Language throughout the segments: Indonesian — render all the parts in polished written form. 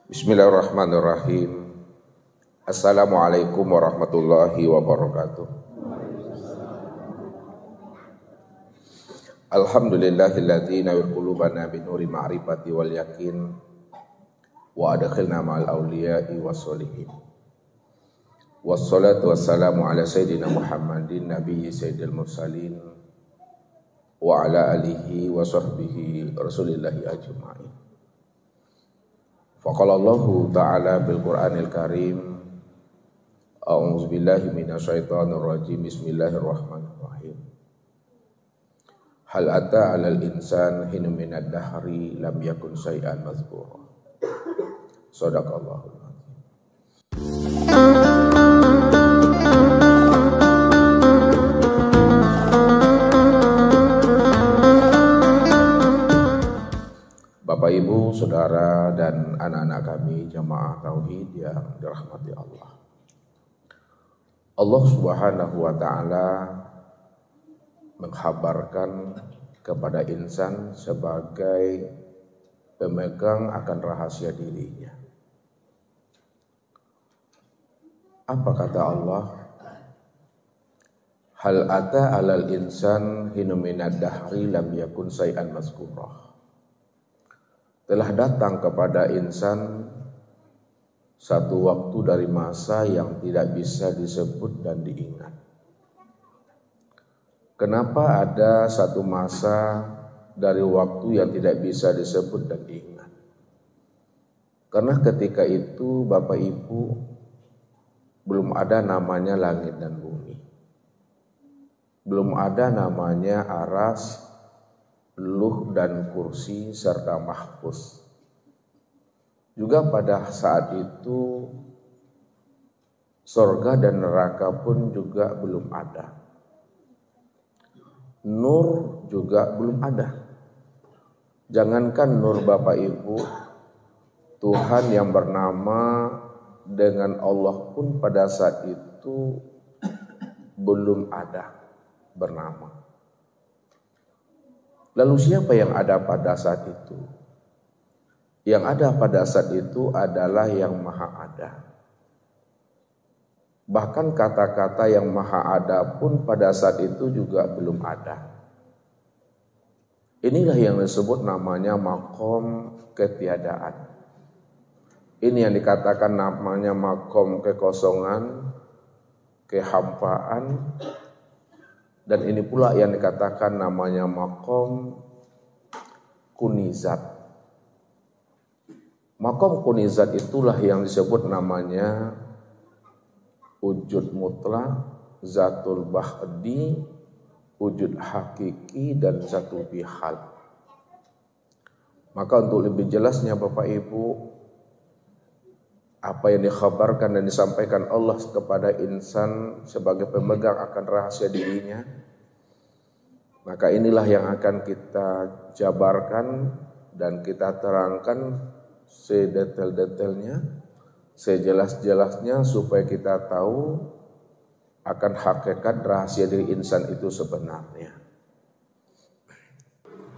Bismillahirrahmanirrahim. Assalamualaikum warahmatullahi wabarakatuh. Alhamdulillahilladzi nawwir qulubana binuri ma'rifati wal yakin wa adkhilna ma'al awliya'i wassolihin. Wassalatu wassalamu ala sayyidina Muhammadin nabiyyi sayyidil mursalin wa ala alihi wa sahbihi rasulillahi ajma'in. Faqala Allahu ta'ala bil Qur'anil Karim, a'udzu billahi minasyaitonir rajim, bismillahirrahmanirrahim. Hal ata 'alal insan hinun minad dahri lam yakun syai'an mazkura. Shadaqallahul azim. Bapak, Ibu, Saudara, dan anak-anak kami jamaah tauhid yang dirahmati Allah. Allah Subhanahu wa ta'ala menghabarkan kepada insan sebagai pemegang akan rahasia dirinya. Apa kata Allah? Hal ata 'alal insan hinun minad dahri lam yakun syai'an mazkura. Telah datang kepada insan satu waktu dari masa yang tidak bisa disebut dan diingat. Kenapa ada satu masa dari waktu yang tidak bisa disebut dan diingat? Karena ketika itu Bapak Ibu belum ada namanya langit dan bumi. Belum ada namanya aras, luh dan kursi serta mahfuz. Juga pada saat itu surga dan neraka pun juga belum ada. Nur juga belum ada. Jangankan nur Bapak Ibu, Tuhan yang bernama dengan Allah pun pada saat itu belum ada bernama. Lalu siapa yang ada pada saat itu? Yang ada pada saat itu adalah yang maha ada. Bahkan kata-kata yang maha ada pun pada saat itu juga belum ada. Inilah yang disebut namanya makom ketiadaan. Ini yang dikatakan namanya makom kekosongan, kehampaan. Dan ini pula yang dikatakan namanya makom kunizat. Makom kunizat itulah yang disebut namanya wujud mutlak, zatul bahdi, wujud hakiki, dan zatu bihal. Maka untuk lebih jelasnya Bapak Ibu, apa yang dikhabarkan dan disampaikan Allah kepada insan sebagai pemegang akan rahasia dirinya, maka inilah yang akan kita jabarkan dan kita terangkan sedetail-detailnya, sejelas-jelasnya supaya kita tahu akan hakikat rahasia diri insan itu sebenarnya.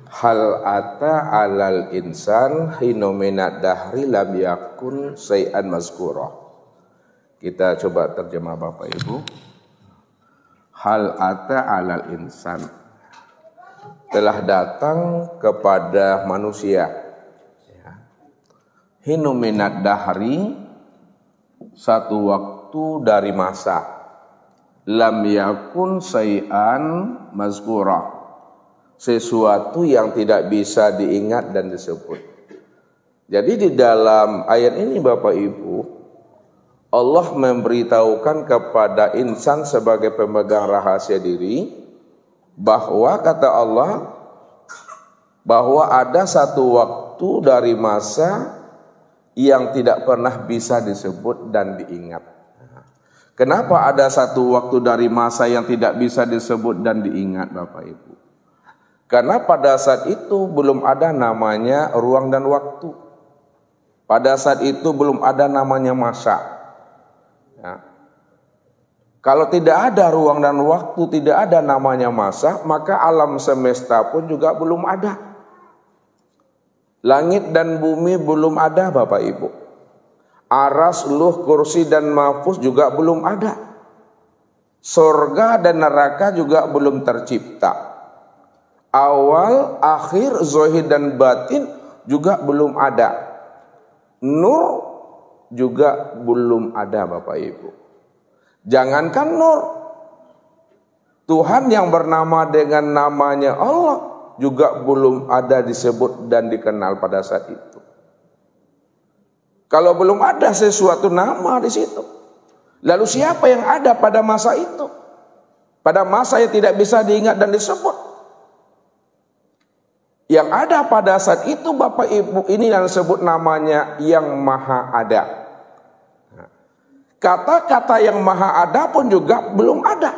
Hal ata 'alal insan hinu minad dahri lam yakun syai'an mazkura. Kita coba terjemah Bapak Ibu. Hal ata 'alal insan, telah datang kepada manusia, hinu minad dahri, satu waktu dari masa, lam yakun syai'an mazkura, sesuatu yang tidak bisa diingat dan disebut. Jadi di dalam ayat ini Bapak Ibu, Allah memberitahukan kepada insan sebagai pemegang rahasia diri bahwa kata Allah bahwa ada satu waktu dari masa yang tidak pernah bisa disebut dan diingat. Kenapa ada satu waktu dari masa yang tidak bisa disebut dan diingat Bapak Ibu? Karena pada saat itu belum ada namanya ruang dan waktu. Pada saat itu belum ada namanya masa. Ya. Kalau tidak ada ruang dan waktu, tidak ada namanya masa, maka alam semesta pun juga belum ada. Langit dan bumi belum ada Bapak Ibu. Aras, luh, kursi dan mahfuz juga belum ada. Surga dan neraka juga belum tercipta. Awal, akhir, zahir dan batin juga belum ada. Nur juga belum ada, Bapak Ibu. Jangankan nur, Tuhan yang bernama dengan namanya Allah juga belum ada disebut dan dikenal pada saat itu. Kalau belum ada sesuatu nama di situ, lalu siapa yang ada pada masa itu? Pada masa yang tidak bisa diingat dan disebut. Yang ada pada saat itu, Bapak Ibu, ini yang disebut namanya yang maha ada. Kata-kata yang maha ada pun juga belum ada.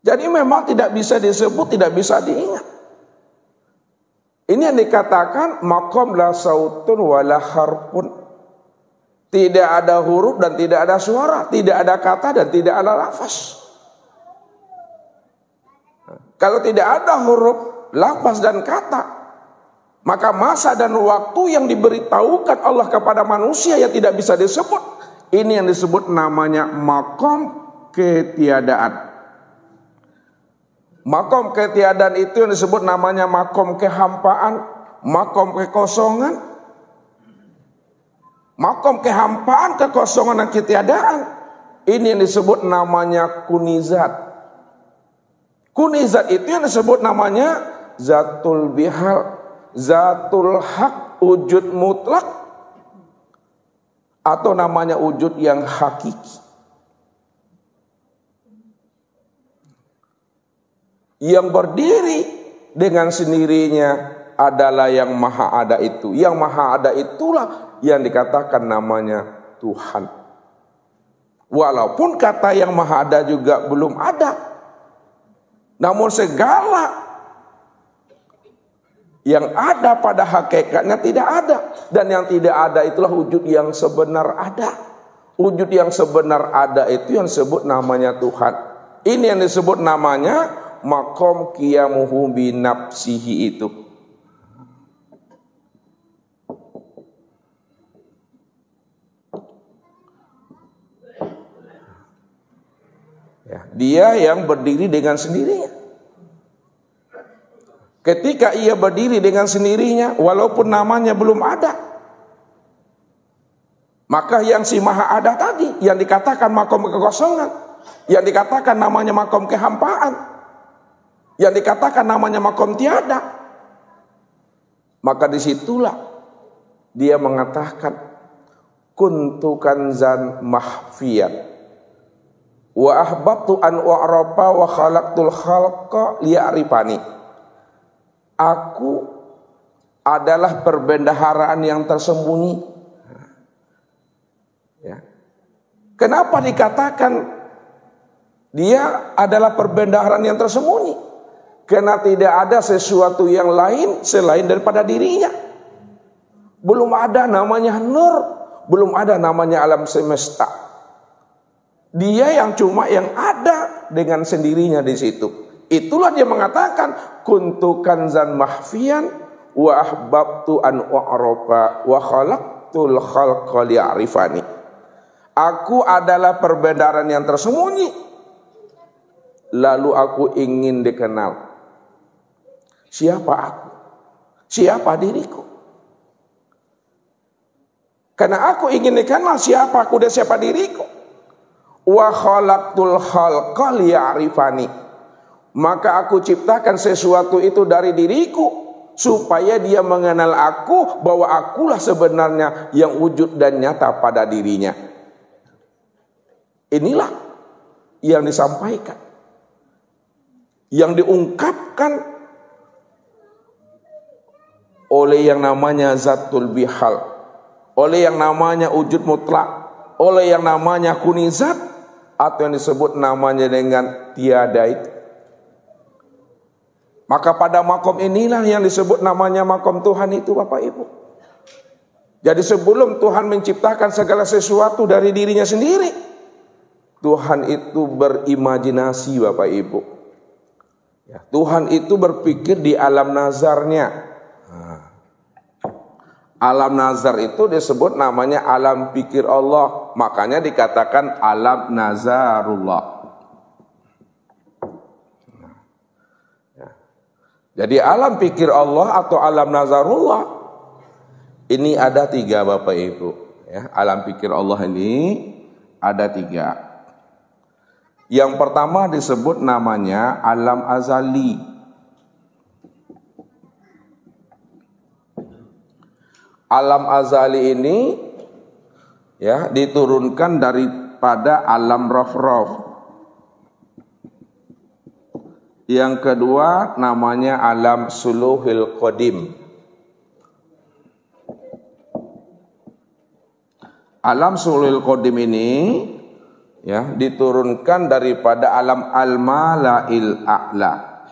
Jadi memang tidak bisa disebut, tidak bisa diingat. Ini yang dikatakan maqam la sautun wala harfun. Tidak ada huruf dan tidak ada suara, tidak ada kata dan tidak ada lafaz. Kalau tidak ada huruf, lafaz dan kata, maka masa dan waktu yang diberitahukan Allah kepada manusia yang tidak bisa disebut, ini yang disebut namanya maqam ketiadaan. Makom ketiadaan itu yang disebut namanya makom kehampaan, makom kekosongan. Makom kehampaan, kekosongan dan ketiadaan, ini yang disebut namanya kunizat. Kunizat itu yang disebut namanya zatul bihal, zatul hak, wujud mutlak, atau namanya wujud yang hakiki. Yang berdiri dengan sendirinya adalah yang maha ada itu. Yang maha ada itulah yang dikatakan namanya Tuhan. Walaupun kata yang maha ada juga belum ada, namun segala yang ada pada hakikatnya tidak ada. Dan yang tidak ada itulah wujud yang sebenar ada. Wujud yang sebenar ada itu yang disebut namanya Tuhan. Ini yang disebut namanya makom qiyamuhu binafsihi itu. Ya, dia yang berdiri dengan sendirinya. Ketika ia berdiri dengan sendirinya, walaupun namanya belum ada, maka yang si maha ada tadi, yang dikatakan makom kekosongan, yang dikatakan namanya makom kehampaan, yang dikatakan namanya makom tiada, maka disitulah dia mengatakan kuntu kanzan mahfiyat wa ahbabtu an u'rafa wa khalaqtul khalqa liya'rifani. Aku adalah perbendaharaan yang tersembunyi. Ya. Kenapa dikatakan dia adalah perbendaharaan yang tersembunyi? Karena tidak ada sesuatu yang lain selain daripada dirinya. Belum ada namanya nur, belum ada namanya alam semesta. Dia yang cuma yang ada dengan sendirinya di situ. Itulah dia mengatakan kuntu kanzan mahfiyan wa ahbabtu an u'rafa wa khalaqtul khalqa liya'rifani. Aku adalah perbendaharaan yang tersembunyi, lalu aku ingin dikenal. Siapa aku? Siapa diriku? Karena aku ingin dikenal siapa aku dan siapa diriku. Wa khalaqtul khalqa liya'rifani. Maka aku ciptakan sesuatu itu dari diriku supaya dia mengenal aku, bahwa akulah sebenarnya yang wujud dan nyata pada dirinya. Inilah yang disampaikan, yang diungkapkan oleh yang namanya zatul bihal, oleh yang namanya wujud mutlak, oleh yang namanya kunizat, atau yang disebut namanya dengan tiada itu. Maka pada makom inilah yang disebut namanya makom Tuhan itu, Bapak Ibu. Jadi sebelum Tuhan menciptakan segala sesuatu dari dirinya sendiri, Tuhan itu berimajinasi, Bapak Ibu. Tuhan itu berpikir di alam nazarnya. Alam nazar itu disebut namanya alam pikir Allah. Makanya dikatakan alam nazarullah. Jadi alam pikir Allah atau alam nazarullah ini ada 3 Bapak Ibu. Ya, alam pikir Allah ini ada 3. Yang pertama disebut namanya alam azali. Alam azali ini ya diturunkan daripada alam rof-rof. Yang kedua namanya alam suluhil qadim. Alam suluhil qadim ini ya diturunkan daripada alam al-malail a'la.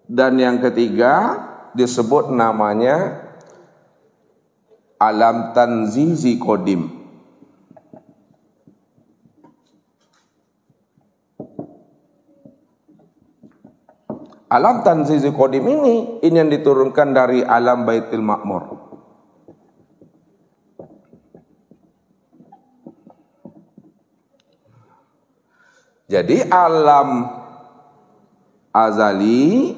Dan yang ketiga disebut namanya alam tanzizi qadim. Alam tanzizi qadim ini yang diturunkan dari alam Baitul Ma'mur. Jadi alam azali,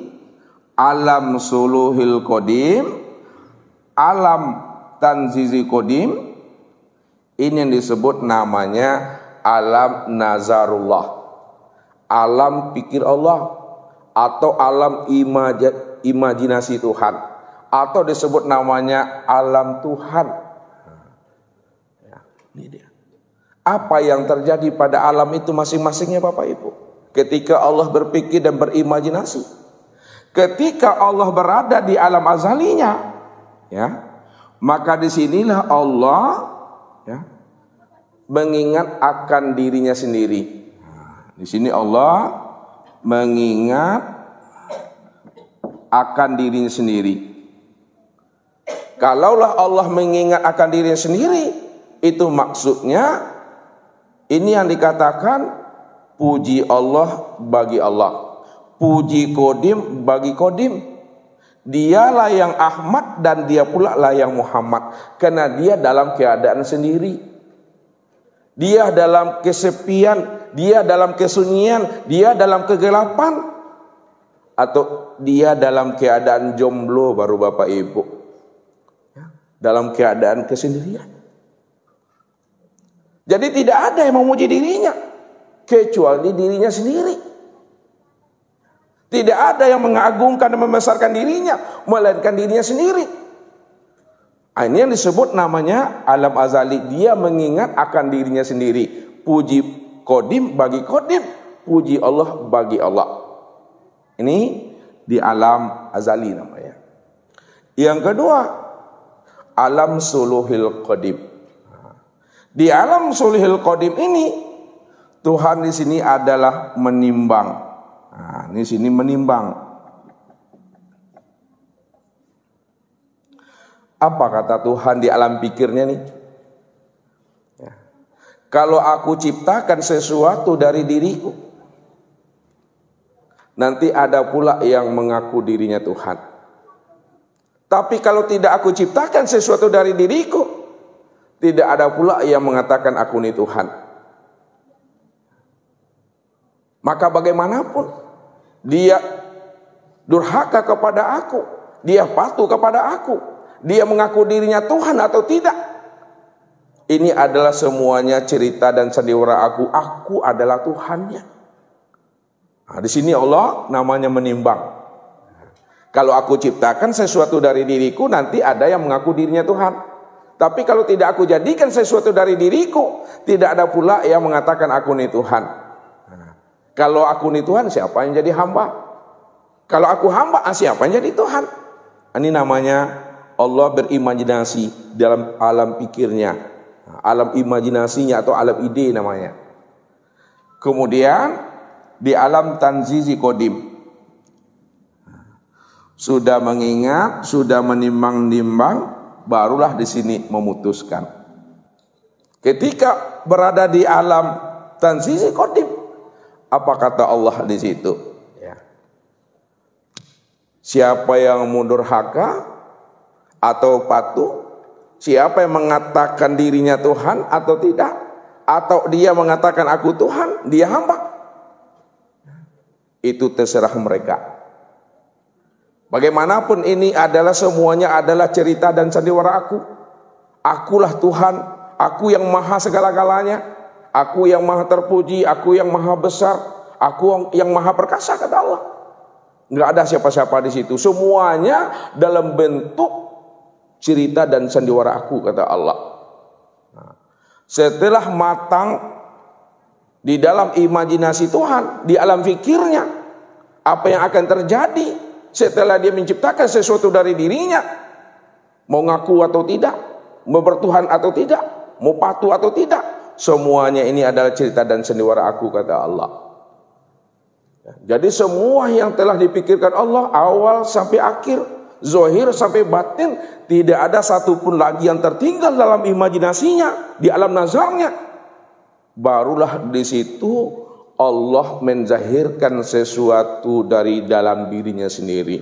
alam suluhil qadim, alam tanzizi qadim ini yang disebut namanya alam nazarullah, alam pikir Allah atau alam imajinasi Tuhan, atau disebut namanya alam Tuhan. Ya, ini dia. Apa yang terjadi pada alam itu masing-masingnya Bapak Ibu? Ketika Allah berpikir dan berimajinasi, ketika Allah berada di alam azalinya, ya, maka disinilah Allah ya, mengingat akan dirinya sendiri. Nah, di sini Allah mengingat akan dirinya sendiri. Kalaulah Allah mengingat akan dirinya sendiri, itu maksudnya ini yang dikatakan puji Allah bagi Allah, puji Qadim bagi Qadim. Dialah yang Ahmad dan dia pula lah yang Muhammad, karena dia dalam keadaan sendiri, dia dalam kesepian, dia dalam kesunyian, dia dalam kegelapan, atau dia dalam keadaan jomblo baru Bapak Ibu, dalam keadaan kesendirian. Jadi tidak ada yang memuji dirinya kecuali dirinya sendiri. Tidak ada yang mengagungkan dan membesarkan dirinya melainkan dirinya sendiri. Ini yang disebut namanya alam azali. Dia mengingat akan dirinya sendiri. Puji Qadim bagi Qadim, puji Allah bagi Allah. Ini di alam azali namanya. Yang kedua, alam suluhil qadim. Di alam suluhil qadim ini Tuhan di sini adalah menimbang. Nah, di sini menimbang. Apa kata Tuhan di alam pikirnya nih? Ya. Kalau aku ciptakan sesuatu dari diriku, nanti ada pula yang mengaku dirinya Tuhan. Tapi kalau tidak aku ciptakan sesuatu dari diriku, tidak ada pula yang mengatakan aku ini Tuhan. Maka bagaimanapun dia durhaka kepada aku, dia patuh kepada aku, dia mengaku dirinya Tuhan atau tidak, ini adalah semuanya cerita dan sandiwara aku adalah Tuhannya. Nah, di sini Allah namanya menimbang. Kalau aku ciptakan sesuatu dari diriku, nanti ada yang mengaku dirinya Tuhan. Tapi kalau tidak aku jadikan sesuatu dari diriku, tidak ada pula yang mengatakan aku ini Tuhan. Nah, kalau aku ini Tuhan, siapa yang jadi hamba? Kalau aku hamba, siapa yang jadi Tuhan? Ini namanya Allah berimajinasi dalam alam pikirnya, alam imajinasinya atau alam ide namanya. Kemudian di alam tanzizi qadim, sudah mengingat, sudah menimbang-nimbang, barulah di sini memutuskan. Ketika berada di alam tanzizi qadim, apa kata Allah di situ? Ya. Siapa yang mundurhaka atau patuh? Siapa yang mengatakan dirinya Tuhan atau tidak? Atau dia mengatakan aku Tuhan, dia hamba? Itu terserah mereka. Bagaimanapun ini adalah semuanya adalah cerita dan sandiwara aku. Akulah Tuhan, aku yang maha segala-galanya, aku yang maha terpuji, aku yang maha besar, aku yang maha perkasa, kata Allah. Nggak ada siapa-siapa di situ. Semuanya dalam bentuk cerita dan sandiwara aku, kata Allah. Nah, setelah matang di dalam imajinasi Tuhan, di alam fikirnya, apa yang akan terjadi setelah dia menciptakan sesuatu dari dirinya, mau ngaku atau tidak, mau bertuhan atau tidak, mau patuh atau tidak, semuanya ini adalah cerita dan sandiwara aku, kata Allah. Jadi semua yang telah dipikirkan Allah awal sampai akhir, zahir sampai batin, tidak ada satupun lagi yang tertinggal dalam imajinasinya, di alam nazarnya. Barulah di situ Allah menzahirkan sesuatu dari dalam dirinya sendiri.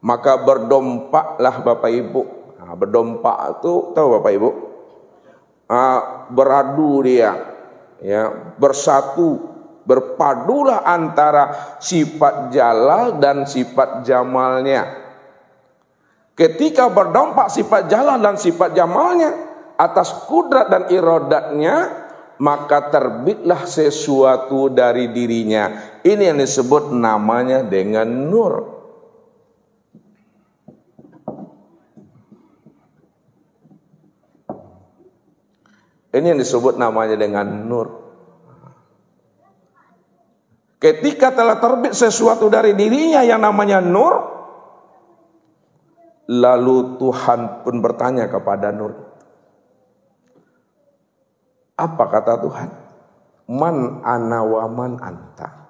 Maka berdompaklah Bapak Ibu. Nah, berdompak itu tahu Bapak Ibu? Beradu dia, ya, bersatu, berpadulah antara sifat jalal dan sifat jamalnya. Ketika berdampak sifat jalal dan sifat jamalnya atas kudrat dan iradatnya, maka terbitlah sesuatu dari dirinya. Ini yang disebut namanya dengan nur. Ini yang disebut namanya dengan nur. Ketika telah terbit sesuatu dari dirinya yang namanya nur, lalu Tuhan pun bertanya kepada nur. Apa kata Tuhan? Man ana wa man anta.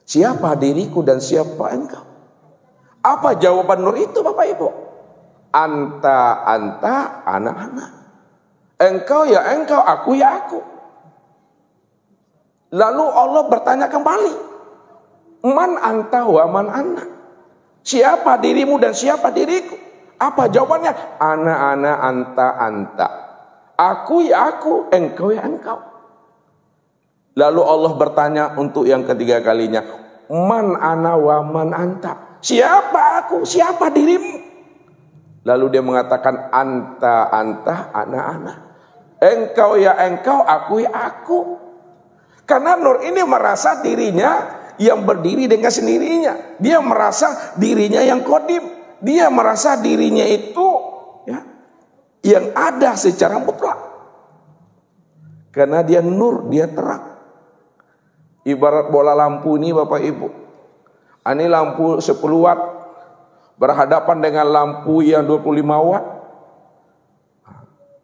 Siapa diriku dan siapa engkau? Apa jawaban nur itu Bapak Ibu? Anta, anta, ana. Engkau ya engkau, aku ya aku. Lalu Allah bertanya kembali. Man anta wa man ana. Siapa dirimu dan siapa diriku? Apa jawabannya? Ana, anta. Aku ya aku, engkau ya engkau. Lalu Allah bertanya untuk yang ketiga kalinya. Man ana wa man anta. Siapa aku, siapa dirimu? Lalu dia mengatakan anta, ana. Engkau ya engkau, aku ya aku. Karena nur ini merasa dirinya yang berdiri dengan sendirinya. Dia merasa dirinya yang qadim. Dia merasa dirinya itu ya, yang ada secara mutlak. Karena dia nur, dia terang. Ibarat bola lampu ini Bapak Ibu. Ini lampu 10 watt berhadapan dengan lampu yang 25 watt.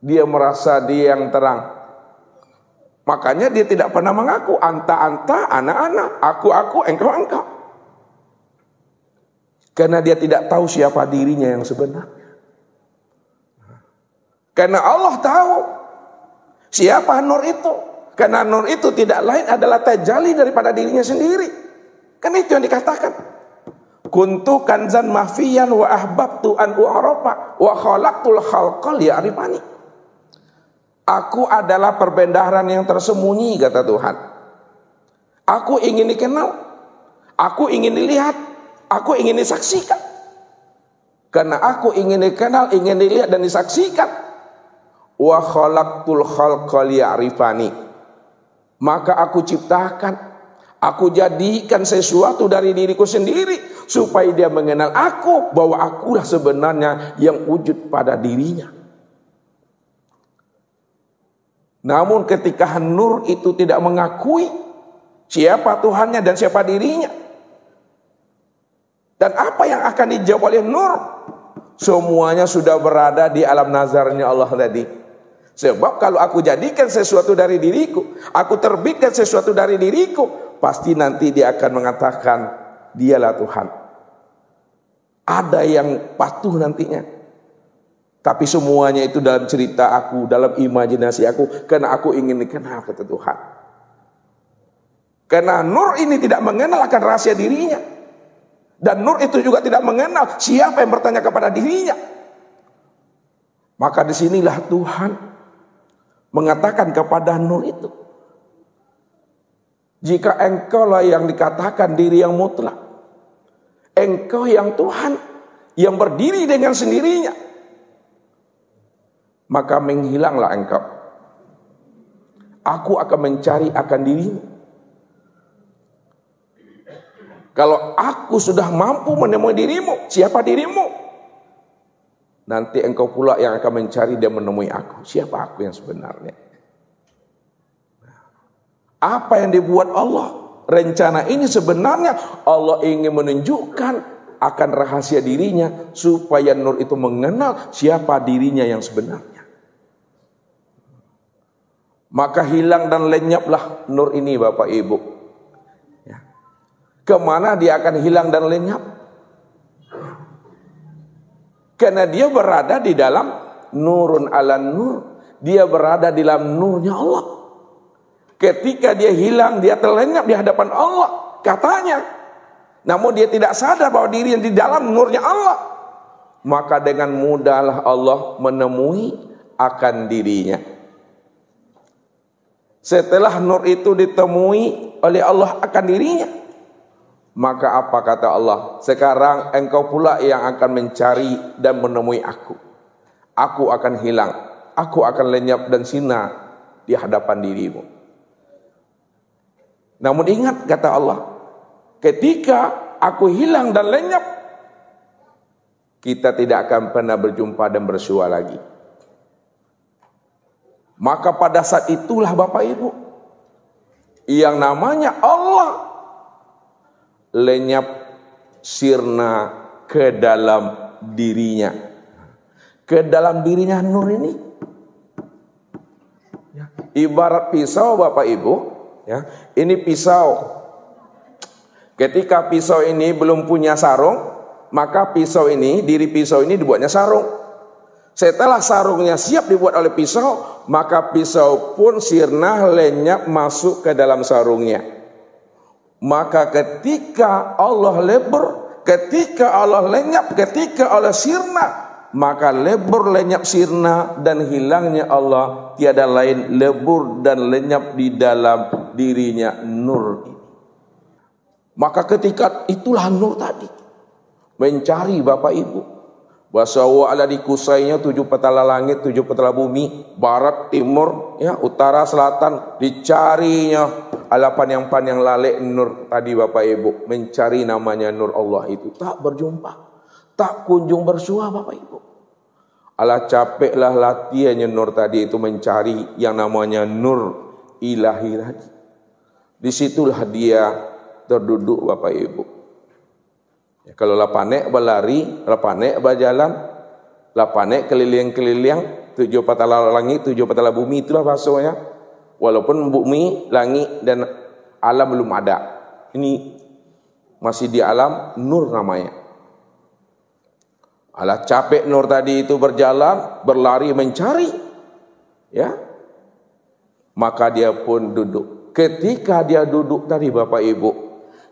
Dia merasa dia yang terang. Makanya dia tidak pernah mengaku anta, ana, aku, engkau. Karena dia tidak tahu siapa dirinya yang sebenarnya. Karena Allah tahu siapa nur itu. Karena nur itu tidak lain adalah tajalli daripada dirinya sendiri. Kan itu yang dikatakan. Kuntu kanzan mahfiyan wa ahbabtu an u'arafa wa khalaqtul khalqa liya'rifani. Aku adalah perbendaharaan yang tersembunyi, kata Tuhan. Aku ingin dikenal, aku ingin dilihat, aku ingin disaksikan. Karena aku ingin dikenal, ingin dilihat dan disaksikan. Wa khalaqtul khalqa liya'rifani. Maka aku ciptakan, aku jadikan sesuatu dari diriku sendiri supaya dia mengenal aku, bahwa akulah sebenarnya yang wujud pada dirinya. Namun ketika nur itu tidak mengakui siapa Tuhannya dan siapa dirinya, dan apa yang akan dijawab oleh nur, semuanya sudah berada di alam nazarnya Allah tadi. Sebab kalau aku jadikan sesuatu dari diriku, aku terbitkan sesuatu dari diriku, pasti nanti dia akan mengatakan dialah Tuhan. Ada yang patuh nantinya. Tapi semuanya itu dalam cerita aku, dalam imajinasi aku, karena aku ingin dikenal, kata Tuhan. Karena nur ini tidak mengenal akan rahasia dirinya. Dan nur itu juga tidak mengenal siapa yang bertanya kepada dirinya. Maka disinilah Tuhan mengatakan kepada nur itu, jika engkaulah yang dikatakan diri yang mutlak, engkau yang Tuhan, yang berdiri dengan sendirinya, maka menghilanglah engkau. Aku akan mencari akan dirimu. Kalau aku sudah mampu menemui dirimu, siapa dirimu? Nanti engkau pula yang akan mencari dan menemui aku. Siapa aku yang sebenarnya? Apa yang dibuat Allah? Rencana ini sebenarnya Allah ingin menunjukkan akan rahasia dirinya, supaya nur itu mengenal siapa dirinya yang sebenarnya. Maka hilang dan lenyaplah nur ini, Bapak Ibu. Kemana dia akan hilang dan lenyap? Karena dia berada di dalam nurun ala nur. Dia berada di dalam nurnya Allah. Ketika dia hilang, dia terlenyap di hadapan Allah, katanya. Namun dia tidak sadar bahwa diri yang di dalam nurnya Allah. Maka dengan mudahlah Allah menemui akan dirinya. Setelah nur itu ditemui oleh Allah akan dirinya, maka apa kata Allah? Sekarang engkau pula yang akan mencari dan menemui aku. Aku akan hilang, aku akan lenyap dan sirna di hadapan dirimu. Namun ingat kata Allah, ketika aku hilang dan lenyap, kita tidak akan pernah berjumpa dan bersua lagi. Maka pada saat itulah Bapak Ibu, yang namanya Allah lenyap sirna ke dalam dirinya. Ke dalam dirinya nur ini. Ibarat pisau Bapak Ibu. Ya, ini pisau. Ketika pisau ini belum punya sarung, maka pisau ini, diri pisau ini dibuatnya sarung. Setelah sarungnya siap dibuat oleh pisau, maka pisau pun sirna lenyap masuk ke dalam sarungnya. Maka ketika Allah lebur, ketika Allah lenyap, ketika Allah sirna, maka lebur, lenyap, sirna dan hilangnya Allah tiada lain lebur dan lenyap di dalam dirinya nur. Maka ketika itulah nur tadi mencari Bapak Ibu. Wasawa ala di kusainya 7 petala langit, 7 petala bumi, barat, timur, ya, utara, selatan, dicarinya ala panjang-panjang lalek nur tadi Bapak Ibu, mencari namanya nur Allah itu, tak berjumpa, tak kunjung bersua Bapak Ibu. Ala capeklah latihannya nur tadi itu mencari yang namanya nur ilahi tadi. Disitulah dia terduduk Bapak Ibu. Ya, kalau lapanek berlari, lapanek berjalan, lapanek keliling-keliling, 7 petala langit, 7 petala bumi, itulah bahasanya. Walaupun bumi, langit dan alam belum ada, ini masih di alam nur namanya. Alah capek nur tadi itu berjalan, berlari mencari, ya. Maka dia pun duduk. Ketika dia duduk tadi Bapak Ibu,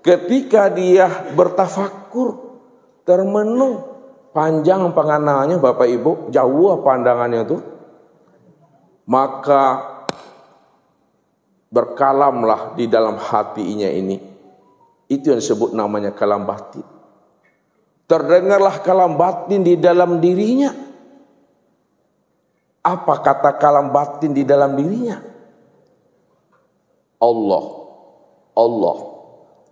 ketika dia bertafakur, termenung, panjang pandangannya Bapak Ibu, jauh pandangannya itu, maka berkalamlah di dalam hatinya ini. Itu yang disebut namanya kalam batin. Terdengarlah kalam batin di dalam dirinya. Apa kata kalam batin di dalam dirinya? Allah, Allah,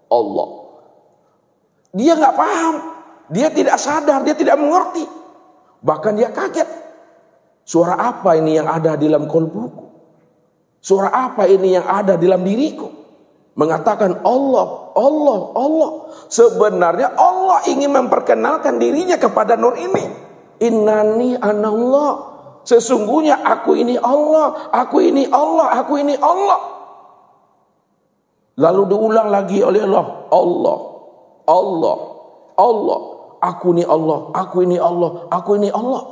Allah. Dia nggak paham, dia tidak sadar, dia tidak mengerti. Bahkan dia kaget. Suara apa ini yang ada di dalam kolbuku? Suara apa ini yang ada di dalam diriku? Mengatakan Allah, Allah, Allah. Sebenarnya Allah ingin memperkenalkan dirinya kepada nur ini. Innani anallah. Sesungguhnya aku ini Allah, aku ini Allah, aku ini Allah. Lalu diulang lagi oleh Allah, Allah, Allah, Allah, aku ini Allah, aku ini Allah, aku ini Allah.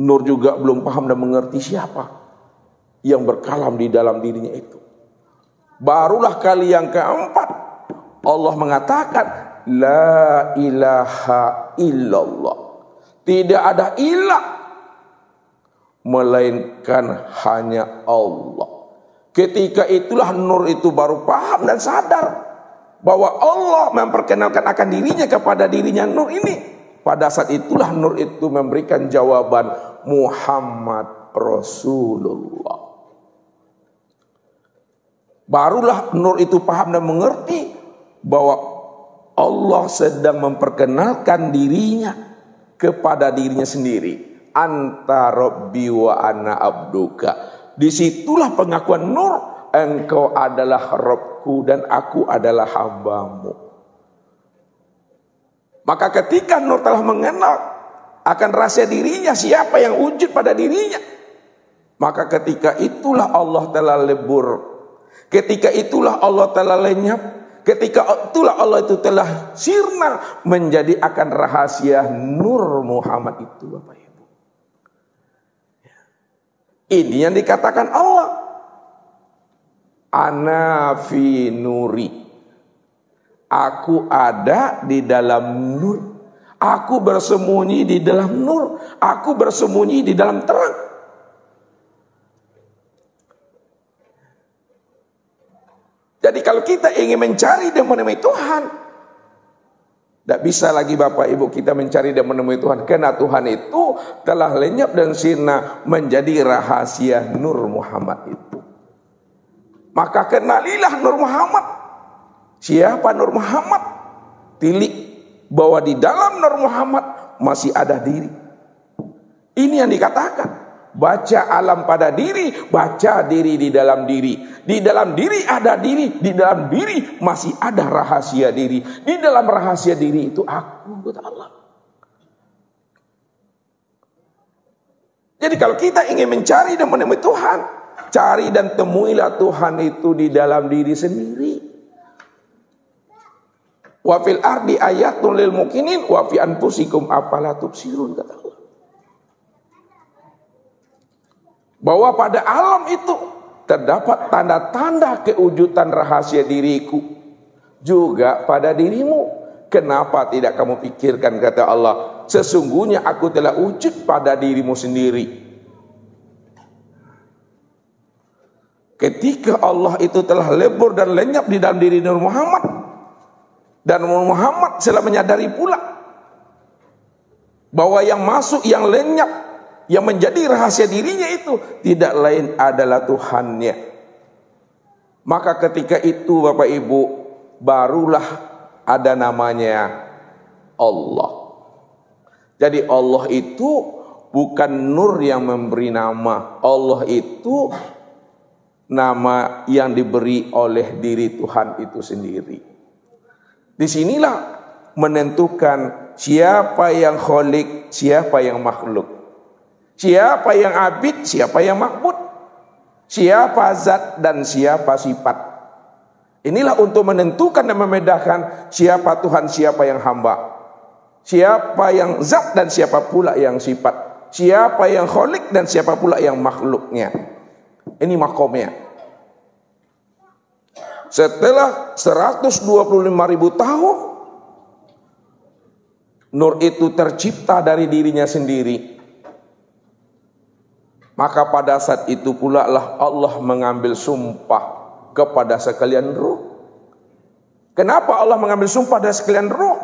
Nur juga belum paham dan mengerti siapa yang berkalam di dalam dirinya itu. Barulah kali yang keempat Allah mengatakan la ilaha illallah. Tidak ada ilah melainkan hanya Allah. Ketika itulah nur itu baru paham dan sadar bahwa Allah memperkenalkan akan dirinya kepada dirinya nur ini. Pada saat itulah nur itu memberikan jawaban Muhammad Rasulullah. Barulah nur itu paham dan mengerti bahwa Allah sedang memperkenalkan dirinya kepada dirinya sendiri. Anta Rabbi wa ana abduka. Disitulah pengakuan nur, engkau adalah Rabbku dan aku adalah hambamu. Maka ketika nur telah mengenal akan rahasia dirinya, siapa yang wujud pada dirinya, maka ketika itulah Allah telah lebur. Ketika itulah Allah telah lenyap. Ketika itulah Allah itu telah sirna menjadi akan rahasia nur Muhammad itu, Bapak Ibu. Ini yang dikatakan Allah. Ana fi nuri. Aku ada di dalam nur. Aku bersembunyi di dalam nur. Aku bersembunyi di dalam terang. Jadi kalau kita ingin mencari dan menemui Tuhan, tidak bisa lagi Bapak Ibu kita mencari dan menemui Tuhan. Karena Tuhan itu telah lenyap dan sirna menjadi rahasia Nur Muhammad itu. Maka kenalilah Nur Muhammad. Siapa Nur Muhammad? Tilik bahwa di dalam Nur Muhammad masih ada diri. Ini yang dikatakan. Baca alam pada diri, baca diri di dalam diri. Di dalam diri ada diri, di dalam diri masih ada rahasia diri. Di dalam rahasia diri itu aku, kata Allah. Jadi kalau kita ingin mencari dan menemui Tuhan, cari dan temuilah Tuhan itu di dalam diri sendiri. Wa fil ardi ayatun lil mukminin wa fi anfusikum afala tubsirun, kata Allah. Bahwa pada alam itu terdapat tanda-tanda kewujudan rahasia diriku juga pada dirimu. Kenapa tidak kamu pikirkan, kata Allah, sesungguhnya aku telah wujud pada dirimu sendiri. Ketika Allah itu telah lebur dan lenyap di dalam diri Nur Muhammad, dan Nur Muhammad telah menyadari pula bahwa yang masuk, yang lenyap, yang menjadi rahasia dirinya itu tidak lain adalah Tuhannya. Maka ketika itu Bapak Ibu, barulah ada namanya Allah. Jadi Allah itu bukan nur yang memberi nama. Allah itu nama yang diberi oleh diri Tuhan itu sendiri. Disinilah menentukan siapa yang khalik, siapa yang makhluk. Siapa yang abid, siapa yang makbud. Siapa zat dan siapa sifat. Inilah untuk menentukan dan membedakan siapa Tuhan, siapa yang hamba. Siapa yang zat dan siapa pula yang sifat. Siapa yang khalik dan siapa pula yang makhluknya. Ini makomnya. Setelah 125.000 tahun, nur itu tercipta dari dirinya sendiri. Maka pada saat itu pula lah Allah mengambil sumpah kepada sekalian ruh. Kenapa Allah mengambil sumpah dari sekalian ruh?